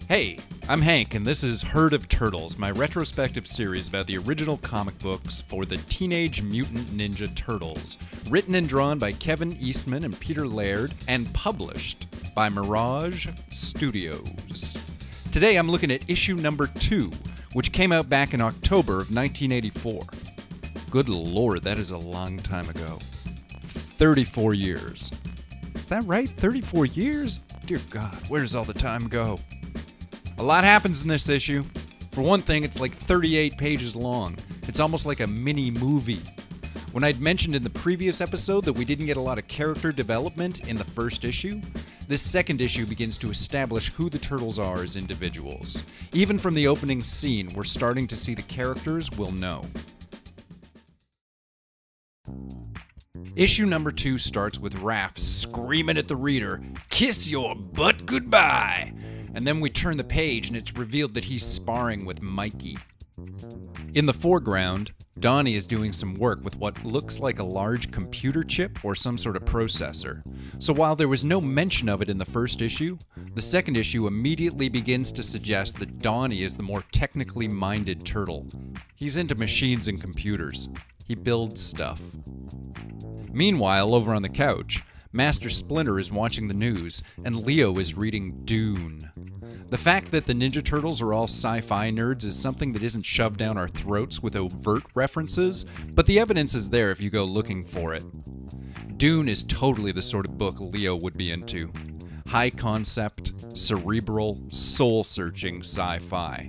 Hey, I'm Hank, and this is Herd of Turtles, my retrospective series about the original comic books for the Teenage Mutant Ninja Turtles, written and drawn by Kevin Eastman and Peter Laird, and published by Mirage Studios. Today I'm looking at issue number 2, which came out back in October of 1984. Good lord, that is a long time ago. 34 years. Is that right? 34 years? Dear God, where does all the time go? A lot happens in this issue. For one thing, it's like 38 pages long. It's almost like a mini movie. When I'd mentioned in the previous episode that we didn't get a lot of character development in the first issue, this second issue begins to establish who the Turtles are as individuals. Even from the opening scene, we're starting to see the characters we'll know. Issue number 2 starts with Raph screaming at the reader, "Kiss your butt goodbye!" And then we turn the page and it's revealed that he's sparring with Mikey. In the foreground, Donnie is doing some work with what looks like a large computer chip or some sort of processor. So while there was no mention of it in the first issue, the second issue immediately begins to suggest that Donnie is the more technically minded turtle. He's into machines and computers. He builds stuff. Meanwhile, over on the couch, Master Splinter is watching the news, and Leo is reading Dune. The fact that the Ninja Turtles are all sci-fi nerds is something that isn't shoved down our throats with overt references, but the evidence is there if you go looking for it. Dune is totally the sort of book Leo would be into. High concept, cerebral, soul-searching sci-fi.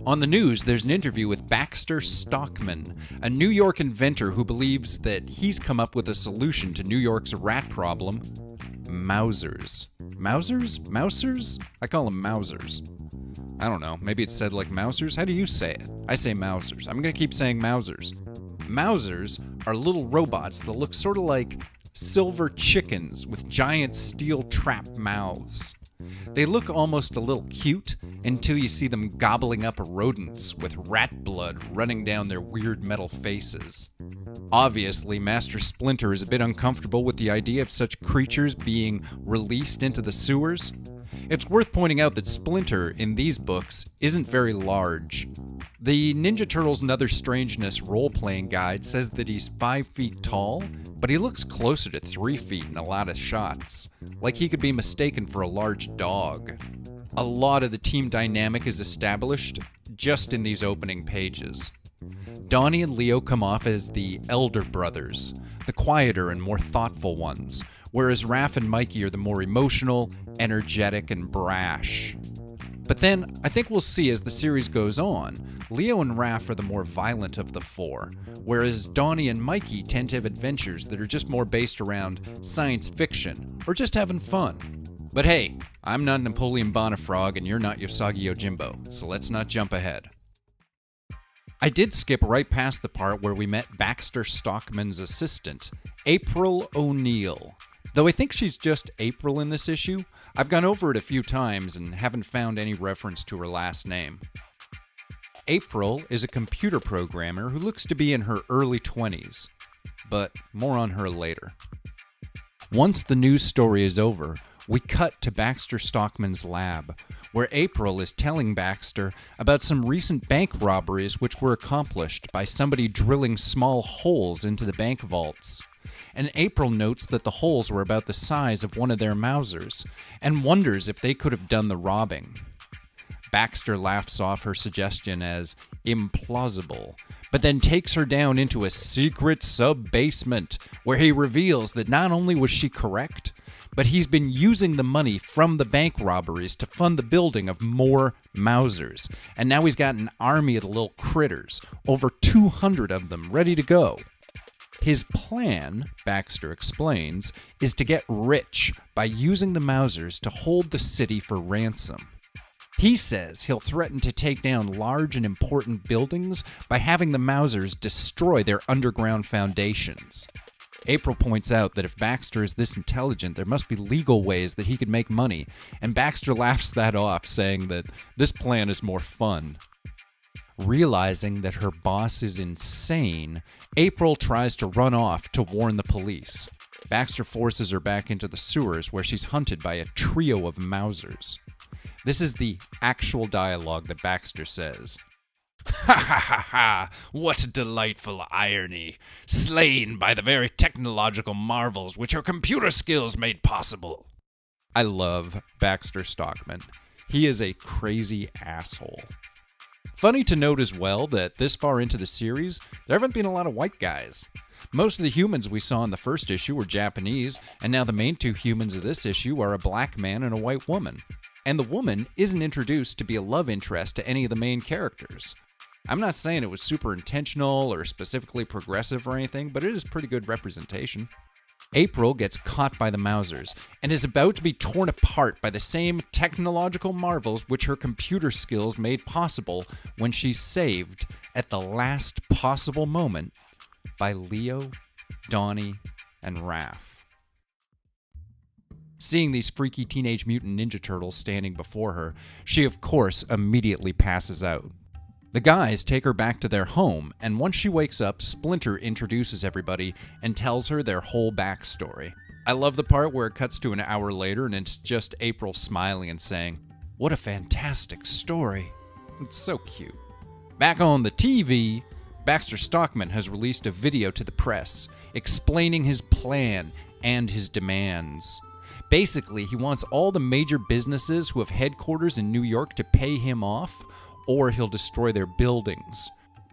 On the news, there's an interview with Baxter Stockman, a New York inventor who believes that he's come up with a solution to New York's rat problem: Mousers. Mousers? Mousers? I call them Mousers. I don't know, maybe it's said like Mousers? How do you say it? I say Mousers. I'm gonna keep saying Mousers. Mousers are little robots that look sort of like silver chickens with giant steel trap mouths. They look almost a little cute until you see them gobbling up rodents with rat blood running down their weird metal faces. Obviously, Master Splinter is a bit uncomfortable with the idea of such creatures being released into the sewers. It's worth pointing out that Splinter, in these books, isn't very large. The Ninja Turtles and Other Strangeness role-playing guide says that he's 5 feet tall, but he looks closer to 3 feet in a lot of shots, like he could be mistaken for a large dog. A lot of the team dynamic is established just in these opening pages. Donnie and Leo come off as the elder brothers, the quieter and more thoughtful ones, whereas Raph and Mikey are the more emotional, energetic, and brash. But then, I think we'll see as the series goes on, Leo and Raph are the more violent of the four, whereas Donnie and Mikey tend to have adventures that are just more based around science fiction, or just having fun. But hey, I'm not Napoleon Bonafrog and you're not Usagi Yojimbo, so let's not jump ahead. I did skip right past the part where we met Baxter Stockman's assistant, April O'Neil. Though I think she's just April in this issue, I've gone over it a few times and haven't found any reference to her last name. April is a computer programmer who looks to be in her early 20s, but more on her later. Once the news story is over, we cut to Baxter Stockman's lab, where April is telling Baxter about some recent bank robberies which were accomplished by somebody drilling small holes into the bank vaults. And April notes that the holes were about the size of one of their Mousers, and wonders if they could have done the robbing. Baxter laughs off her suggestion as implausible, but then takes her down into a secret sub-basement, where he reveals that not only was she correct, but he's been using the money from the bank robberies to fund the building of more Mousers, and now he's got an army of the little critters, over 200 of them ready to go. His plan, Baxter explains, is to get rich by using the Mousers to hold the city for ransom. He says he'll threaten to take down large and important buildings by having the Mousers destroy their underground foundations. April points out that if Baxter is this intelligent, there must be legal ways that he could make money, and Baxter laughs that off, saying that this plan is more fun. Realizing that her boss is insane, April tries to run off to warn the police. Baxter forces her back into the sewers where she's hunted by a trio of Mousers. This is the actual dialogue that Baxter says. Ha ha ha ha! What delightful irony! Slain by the very technological marvels which her computer skills made possible. I love Baxter Stockman. He is a crazy asshole. Funny to note as well that this far into the series, there haven't been a lot of white guys. Most of the humans we saw in the first issue were Japanese, and now the main two humans of this issue are a black man and a white woman. And the woman isn't introduced to be a love interest to any of the main characters. I'm not saying it was super intentional or specifically progressive or anything, but it is pretty good representation. April gets caught by the Mousers and is about to be torn apart by the same technological marvels which her computer skills made possible when she's saved at the last possible moment by Leo, Donnie, and Raph. Seeing these freaky Teenage Mutant Ninja Turtles standing before her, she of course immediately passes out. The guys take her back to their home, and once she wakes up, Splinter introduces everybody and tells her their whole backstory. I love the part where it cuts to an hour later and it's just April smiling and saying, "What a fantastic story." It's so cute. Back on the TV, Baxter Stockman has released a video to the press explaining his plan and his demands. Basically, he wants all the major businesses who have headquarters in New York to pay him off, or he'll destroy their buildings.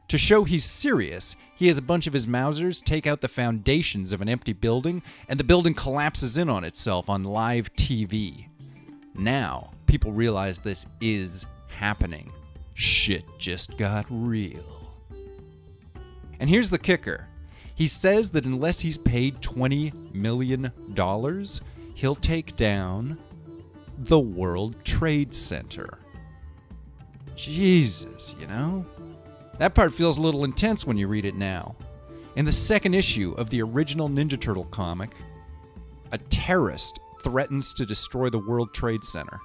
To show he's serious, he has a bunch of his Mousers take out the foundations of an empty building, and the building collapses in on itself on live TV. Now, people realize this is happening. Shit just got real. And here's the kicker. He says that unless he's paid $20 million, he'll take down the World Trade Center. Jesus, you know? That part feels a little intense when you read it now. In the second issue of the original Ninja Turtle comic, a terrorist threatens to destroy the World Trade Center.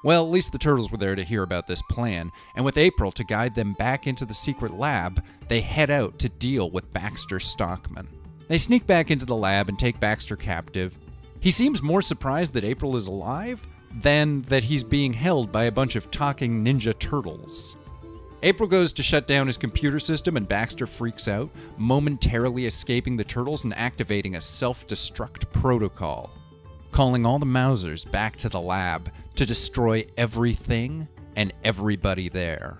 Well, at least the Turtles were there to hear about this plan, and with April to guide them back into the secret lab, they head out to deal with Baxter Stockman. They sneak back into the lab and take Baxter captive. He seems more surprised that April is alive than that he's being held by a bunch of talking Ninja Turtles. April goes to shut down his computer system and Baxter freaks out, momentarily escaping the Turtles and activating a self-destruct protocol, calling all the Mousers back to the lab to destroy everything and everybody there.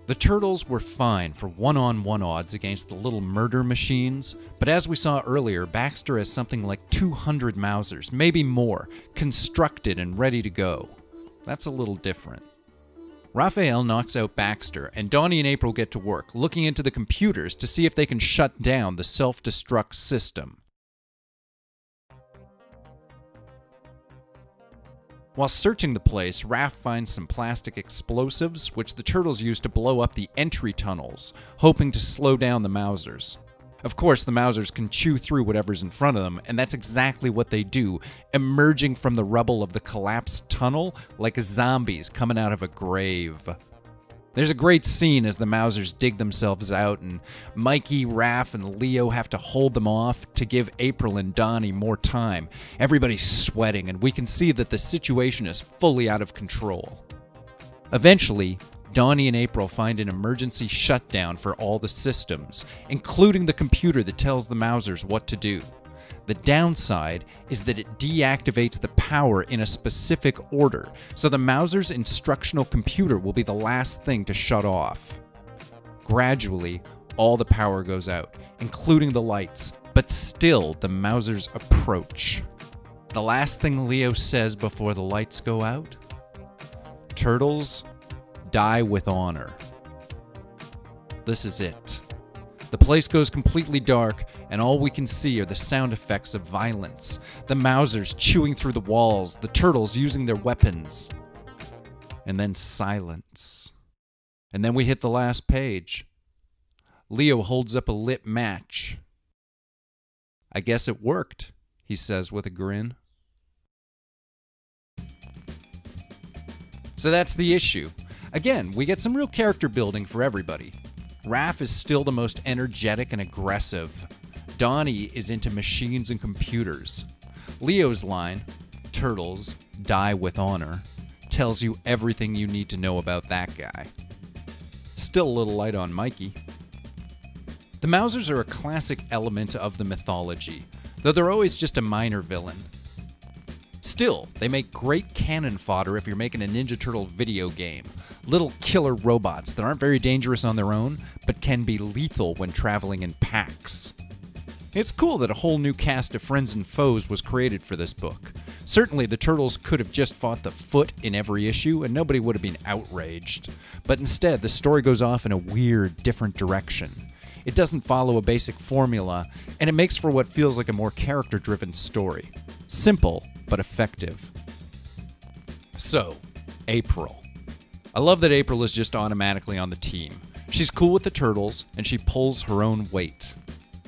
The Turtles were fine for one-on-one odds against the little murder machines, but as we saw earlier, Baxter has something like 200 Mousers, maybe more, constructed and ready to go. That's a little different. Raphael knocks out Baxter, and Donnie and April get to work, looking into the computers to see if they can shut down the self-destruct system. While searching the place, Raph finds some plastic explosives, which the Turtles use to blow up the entry tunnels, hoping to slow down the Mousers. Of course, the Mousers can chew through whatever's in front of them, and that's exactly what they do, emerging from the rubble of the collapsed tunnel like zombies coming out of a grave. There's a great scene as the Mousers dig themselves out, and Mikey, Raph, and Leo have to hold them off to give April and Donnie more time. Everybody's sweating, and we can see that the situation is fully out of control. Eventually, Donnie and April find an emergency shutdown for all the systems, including the computer that tells the Mousers what to do. The downside is that it deactivates the power in a specific order, so the Mouser's instructional computer will be the last thing to shut off. Gradually, all the power goes out, including the lights, but still the Mousers approach. The last thing Leo says before the lights go out? Turtles, die with honor. This is it. The place goes completely dark, and all we can see are the sound effects of violence. The Mousers chewing through the walls, the Turtles using their weapons. And then silence. And then we hit the last page. Leo holds up a lit match. "I guess it worked," he says with a grin. So that's the issue. Again, we get some real character building for everybody. Raph is still the most energetic and aggressive. Donnie is into machines and computers. Leo's line, "Turtles, die with honor," tells you everything you need to know about that guy. Still a little light on Mikey. The Mousers are a classic element of the mythology, though they're always just a minor villain. Still, they make great cannon fodder if you're making a Ninja Turtle video game. Little killer robots that aren't very dangerous on their own, but can be lethal when traveling in packs. It's cool that a whole new cast of friends and foes was created for this book. Certainly, the Turtles could have just fought the Foot in every issue, and nobody would have been outraged. But instead, the story goes off in a weird, different direction. It doesn't follow a basic formula, and it makes for what feels like a more character-driven story. Simple, but effective. So, April. I love that April is just automatically on the team. She's cool with the Turtles, and she pulls her own weight.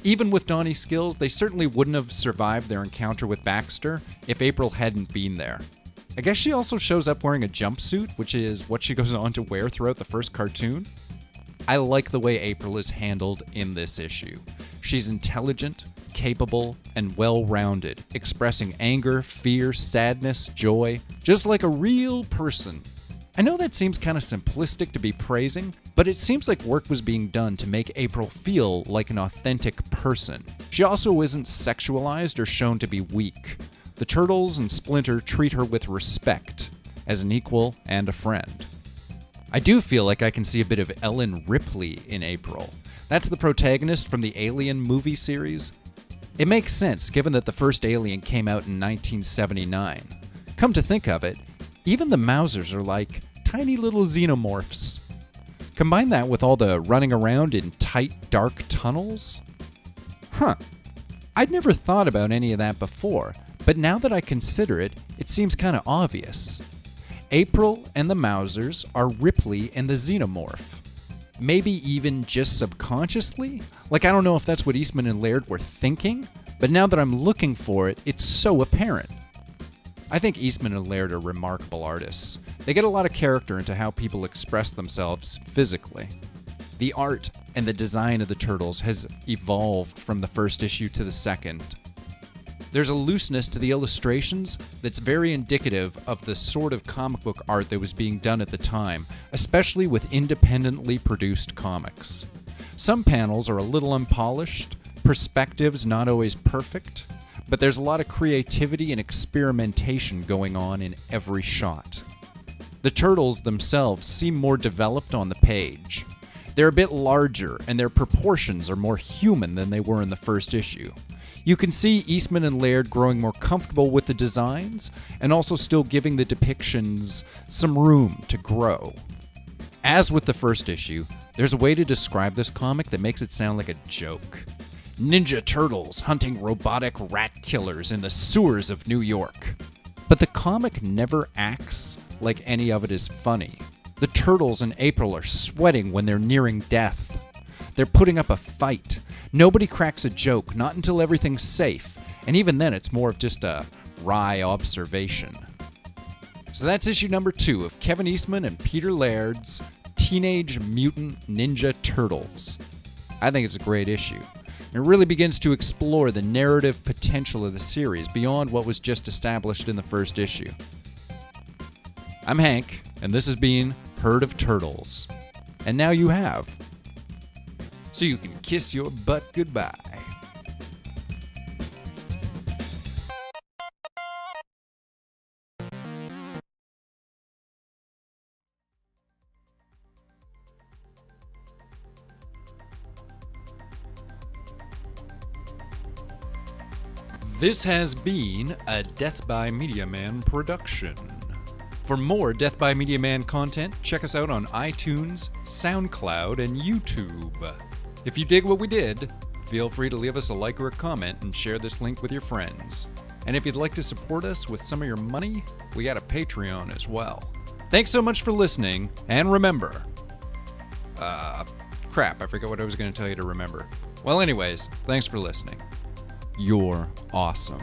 Even with Donnie's skills, they certainly wouldn't have survived their encounter with Baxter if April hadn't been there. I guess she also shows up wearing a jumpsuit, which is what she goes on to wear throughout the first cartoon. I like the way April is handled in this issue. She's intelligent, capable, and well-rounded, expressing anger, fear, sadness, joy, just like a real person. I know that seems kind of simplistic to be praising, but it seems like work was being done to make April feel like an authentic person. She also isn't sexualized or shown to be weak. The Turtles and Splinter treat her with respect, as an equal and a friend. I do feel like I can see a bit of Ellen Ripley in April. That's the protagonist from the Alien movie series. It makes sense given that the first Alien came out in 1979. Come to think of it, even the Mousers are like tiny little xenomorphs. Combine that with all the running around in tight, dark tunnels. I'd never thought about any of that before, but now that I consider it, it seems kind of obvious. April and the Mousers are Ripley and the Xenomorph. Maybe even just subconsciously? Like, I don't know if that's what Eastman and Laird were thinking, but now that I'm looking for it, it's so apparent. I think Eastman and Laird are remarkable artists. They get a lot of character into how people express themselves physically. The art and the design of the Turtles has evolved from the first issue to the second. There's a looseness to the illustrations that's very indicative of the sort of comic book art that was being done at the time, especially with independently produced comics. Some panels are a little unpolished, perspectives not always perfect, but there's a lot of creativity and experimentation going on in every shot. The Turtles themselves seem more developed on the page. They're a bit larger, and their proportions are more human than they were in the first issue. You can see Eastman and Laird growing more comfortable with the designs, and also still giving the depictions some room to grow. As with the first issue, there's a way to describe this comic that makes it sound like a joke. Ninja Turtles hunting robotic rat killers in the sewers of New York. But the comic never acts like any of it is funny. The Turtles and April are sweating when they're nearing death. They're putting up a fight. Nobody cracks a joke, not until everything's safe, and even then it's more of just a wry observation. So that's issue number 2 of Kevin Eastman and Peter Laird's Teenage Mutant Ninja Turtles. I think it's a great issue. It really begins to explore the narrative potential of the series beyond what was just established in the first issue. I'm Hank, and this has been Herd of Turtles. And now you have. So you can kiss your butt goodbye. This has been a Death by Media Man production. For more Death by Media Man content, check us out on iTunes, SoundCloud, and YouTube. If you dig what we did, feel free to leave us a like or a comment and share this link with your friends. And if you'd like to support us with some of your money, we got a Patreon as well. Thanks so much for listening, and remember... crap, I forgot what I was going to tell you to remember. Well, anyways, thanks for listening. You're awesome.